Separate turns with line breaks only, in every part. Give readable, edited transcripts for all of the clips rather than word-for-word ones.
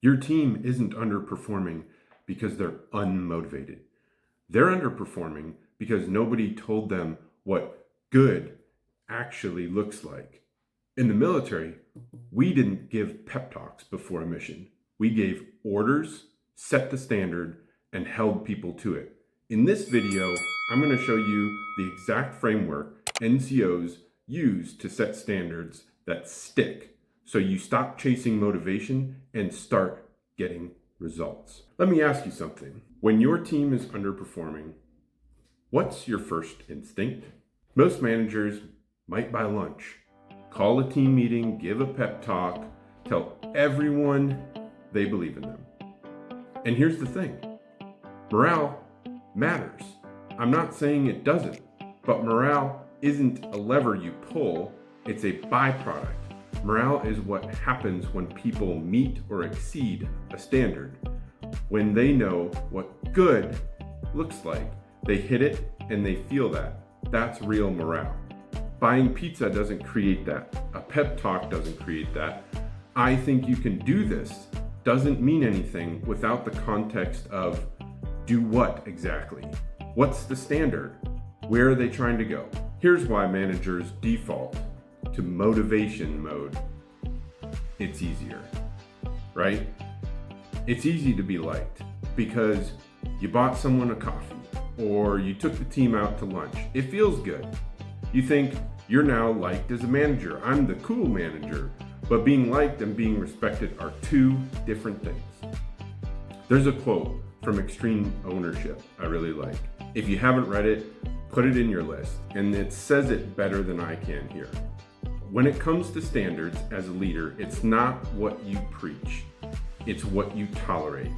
Your team isn't underperforming because they're unmotivated. They're underperforming because nobody told them what good actually looks like. In the military, we didn't give pep talks before a mission. We gave orders, set the standard, and held people to it. In this video, I'm going to show you the exact framework NCOs use to set standards that stick, so you stop chasing motivation and start getting results. Let me ask you something. When your team is underperforming, what's your first instinct? Most managers might buy lunch, call a team meeting, give a pep talk, tell everyone they believe in them. And here's the thing, morale matters. I'm not saying it doesn't, but morale isn't a lever you pull, it's a byproduct. Morale is what happens when people meet or exceed a standard. When they know what good looks like, they hit it and they feel that. That's real morale. Buying pizza doesn't create that. A pep talk doesn't create that. I think you can do this doesn't mean anything without the context of do what exactly? What's the standard? Where are they trying to go? Here's why managers default to motivation mode. It's easier, right? It's easy to be liked because you bought someone a coffee or you took the team out to lunch. It feels good. You think you're now liked as a manager. I'm the cool manager. But being liked and being respected are two different things. There's a quote from Extreme Ownership I really like. If you haven't read it, put it in your list. And it says it better than I can here. When it comes to standards as a leader, it's not what you preach, it's what you tolerate.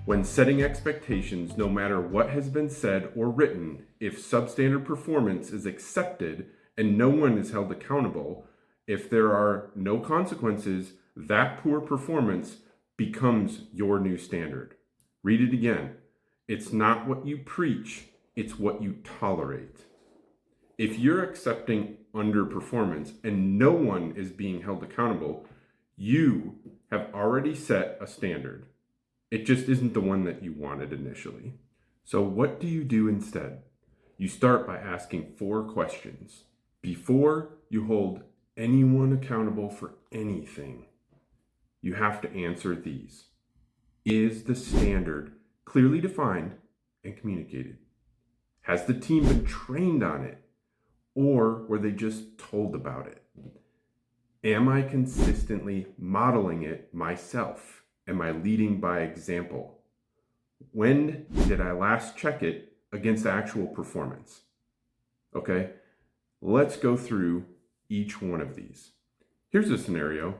When setting expectations, no matter what has been said or written, if substandard performance is accepted and no one is held accountable, if there are no consequences, that poor performance becomes your new standard. Read it again. It's not what you preach, it's what you tolerate. If you're accepting underperformance and no one is being held accountable, you have already set a standard. It just isn't the one that you wanted initially. So what do you do instead? You start by asking 4 questions. Before you hold anyone accountable for anything, you have to answer these. Is the standard clearly defined and communicated? Has the team been trained on it? Or were they just told about it? Am I consistently modeling it myself? Am I leading by example? When did I last check it against actual performance? Okay, let's go through each one of these. Here's a scenario.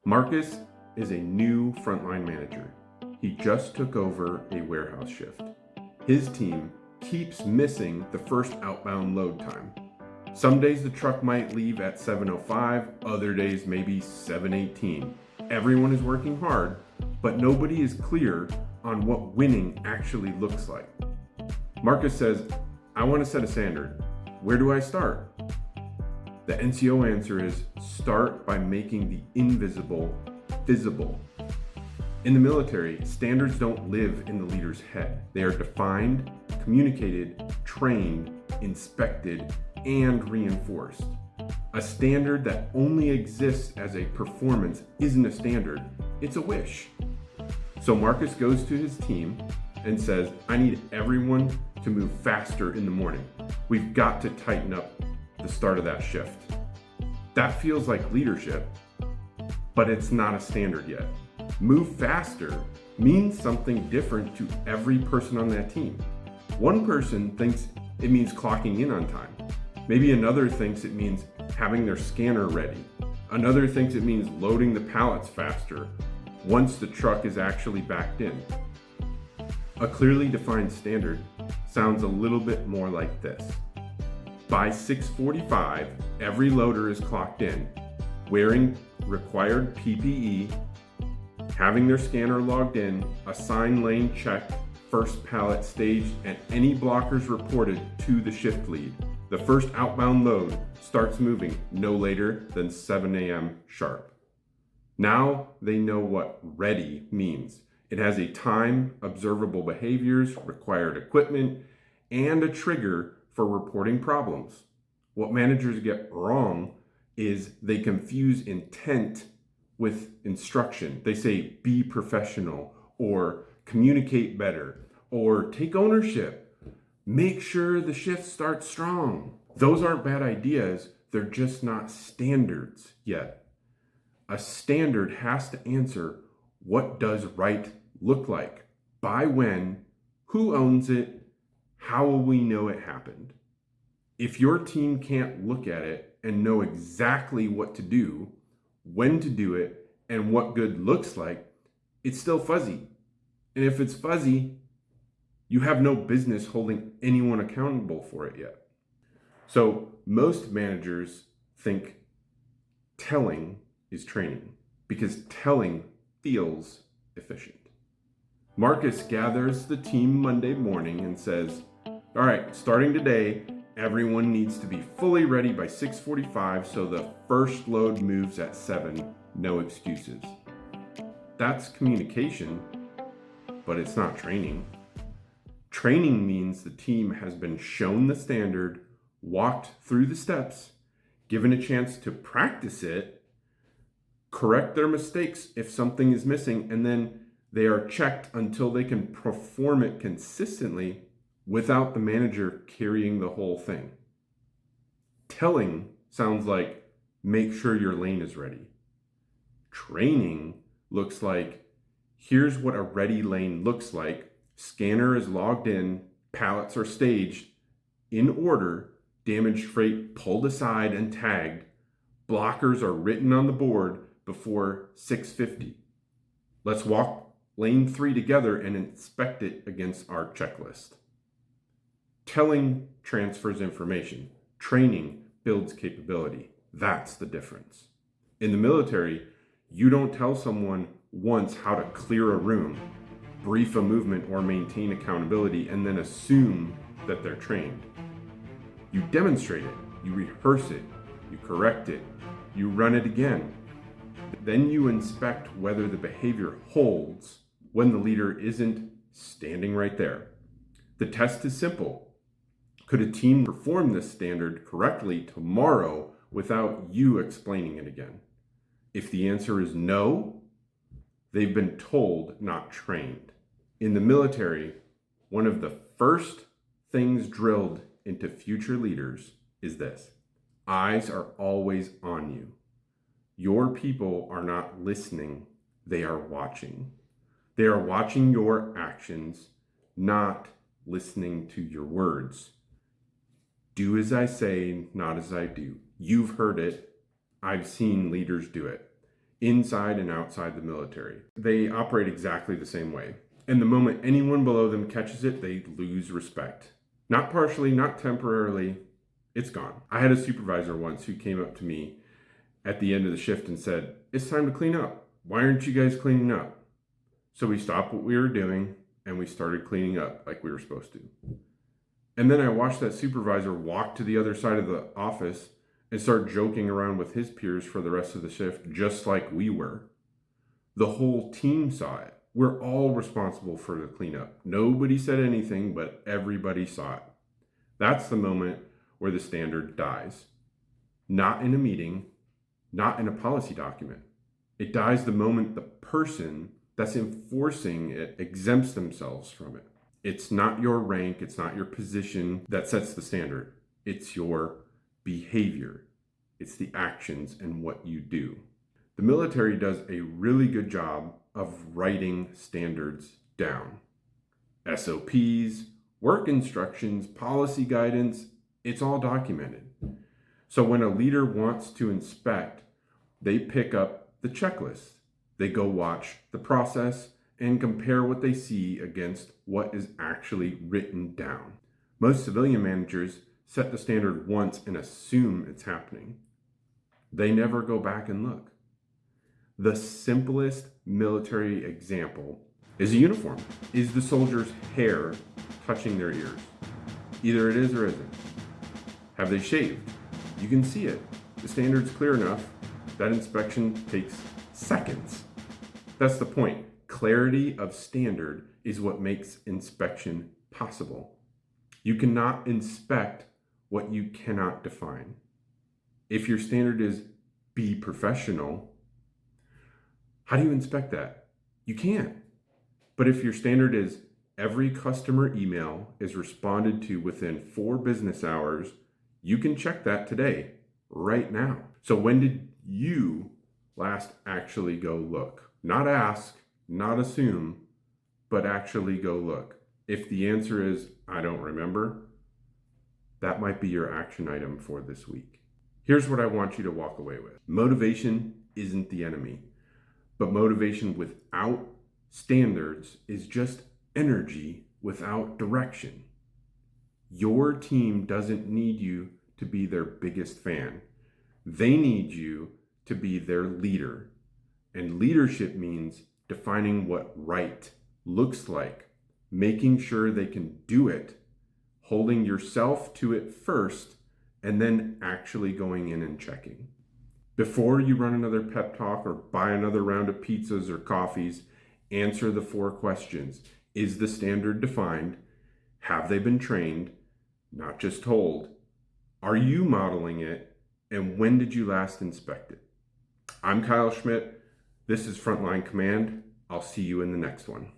Marcus is a new frontline manager. He just took over a warehouse shift. His team keeps missing the first outbound load time. Some days the truck might leave at 7:05, other days maybe 7:18. Everyone is working hard, but nobody is clear on what winning actually looks like. Marcus says, I want to set a standard. Where do I start? The NCO answer is start by making the invisible visible. In the military, standards don't live in the leader's head. They are defined, communicated, trained, inspected, and reinforced. A standard that only exists as a performance isn't a standard, it's a wish. So Marcus goes to his team and says, I need everyone to move faster in the morning. We've got to tighten up the start of that shift. That feels like leadership, but it's not a standard yet. Move faster means something different to every person on that team. One person thinks it means clocking in on time. Maybe another thinks it means having their scanner ready. Another thinks it means loading the pallets faster once the truck is actually backed in. A clearly defined standard sounds a little bit more like this. By 6:45, every loader is clocked in, wearing required PPE, having their scanner logged in, assigned lane checked, first pallet staged, and any blockers reported to the shift lead. The first outbound load starts moving no later than 7 a.m. sharp. Now they know what ready means. It has a time, observable behaviors, required equipment, and a trigger for reporting problems. What managers get wrong is they confuse intent with instruction. They say, be professional, or communicate better, or take ownership. Make sure the shift starts strong. Those aren't bad ideas, they're just not standards yet. A standard has to answer, what does right look like? By when? Who owns it? How will we know it happened? If your team can't look at it and know exactly what to do, when to do it, and what good looks like, it's still fuzzy. And if it's fuzzy, you have no business holding anyone accountable for it yet. So most managers think telling is training because telling feels efficient. Marcus gathers the team Monday morning and says, all right, starting today, everyone needs to be fully ready by 6:45 so the first load moves at 7, no excuses. That's communication, but it's not training. Training means the team has been shown the standard, walked through the steps, given a chance to practice it, correct their mistakes if something is missing, and then they are checked until they can perform it consistently without the manager carrying the whole thing. Telling sounds like make sure your lane is ready. Training looks like here's what a ready lane looks like. Scanner is logged in, pallets are staged in order, damaged freight pulled aside and tagged, blockers are written on the board before 6:50. Let's walk lane 3 together and inspect it against our checklist. Telling transfers information. Training builds capability. That's the difference. In the military, you don't tell someone once how to clear a room, brief a movement, or maintain accountability, and then assume that they're trained. You demonstrate it, you rehearse it, you correct it, you run it again. Then you inspect whether the behavior holds when the leader isn't standing right there. The test is simple. Could a team perform this standard correctly tomorrow without you explaining it again? If the answer is no, they've been told, not trained. In the military, one of the first things drilled into future leaders is this: eyes are always on you. Your people are not listening, they are watching. They are watching your actions, not listening to your words. Do as I say, not as I do. You've heard it. I've seen leaders do it, inside and outside the military. They operate exactly the same way. And the moment anyone below them catches it, they lose respect. Not partially, not temporarily, it's gone. I had a supervisor once who came up to me at the end of the shift and said, it's time to clean up. Why aren't you guys cleaning up? So we stopped what we were doing and we started cleaning up like we were supposed to. And then I watched that supervisor walk to the other side of the office and start joking around with his peers for the rest of the shift, just like we were. The whole team saw it. We're all responsible for the cleanup. Nobody said anything, but everybody saw it. That's the moment where the standard dies. Not in a meeting, not in a policy document. It dies the moment the person that's enforcing it exempts themselves from it. It's not your rank, it's not your position that sets the standard. It's your behavior. It's the actions and what you do. The military does a really good job of writing standards down. SOPs, work instructions, policy guidance, it's all documented. So when a leader wants to inspect, they pick up the checklist. They go watch the process and compare what they see against what is actually written down. Most civilian managers set the standard once and assume it's happening. They never go back and look. The simplest military example is a uniform. Is the soldier's hair touching their ears? Either it is or isn't. Have they shaved? You can see it. The standard's clear enough. That inspection takes seconds. That's the point. Clarity of standard is what makes inspection possible. You cannot inspect what you cannot define. If your standard is be professional, how do you inspect that? You can't. But if your standard is every customer email is responded to within 4 business hours, you can check that today, right now. So when did you last actually go look? Not ask, not assume, but actually go look. If the answer is, I don't remember, that might be your action item for this week. Here's what I want you to walk away with. Motivation isn't the enemy, but motivation without standards is just energy without direction. Your team doesn't need you to be their biggest fan. They need you to be their leader. And leadership means defining what right looks like, making sure they can do it, holding yourself to it first, and then actually going in and checking. Before you run another pep talk or buy another round of pizzas or coffees, answer the 4 questions. Is the standard defined? Have they been trained? Not just told. Are you modeling it? And when did you last inspect it? I'm Kyle Schmidt. This is Frontline Command. I'll see you in the next one.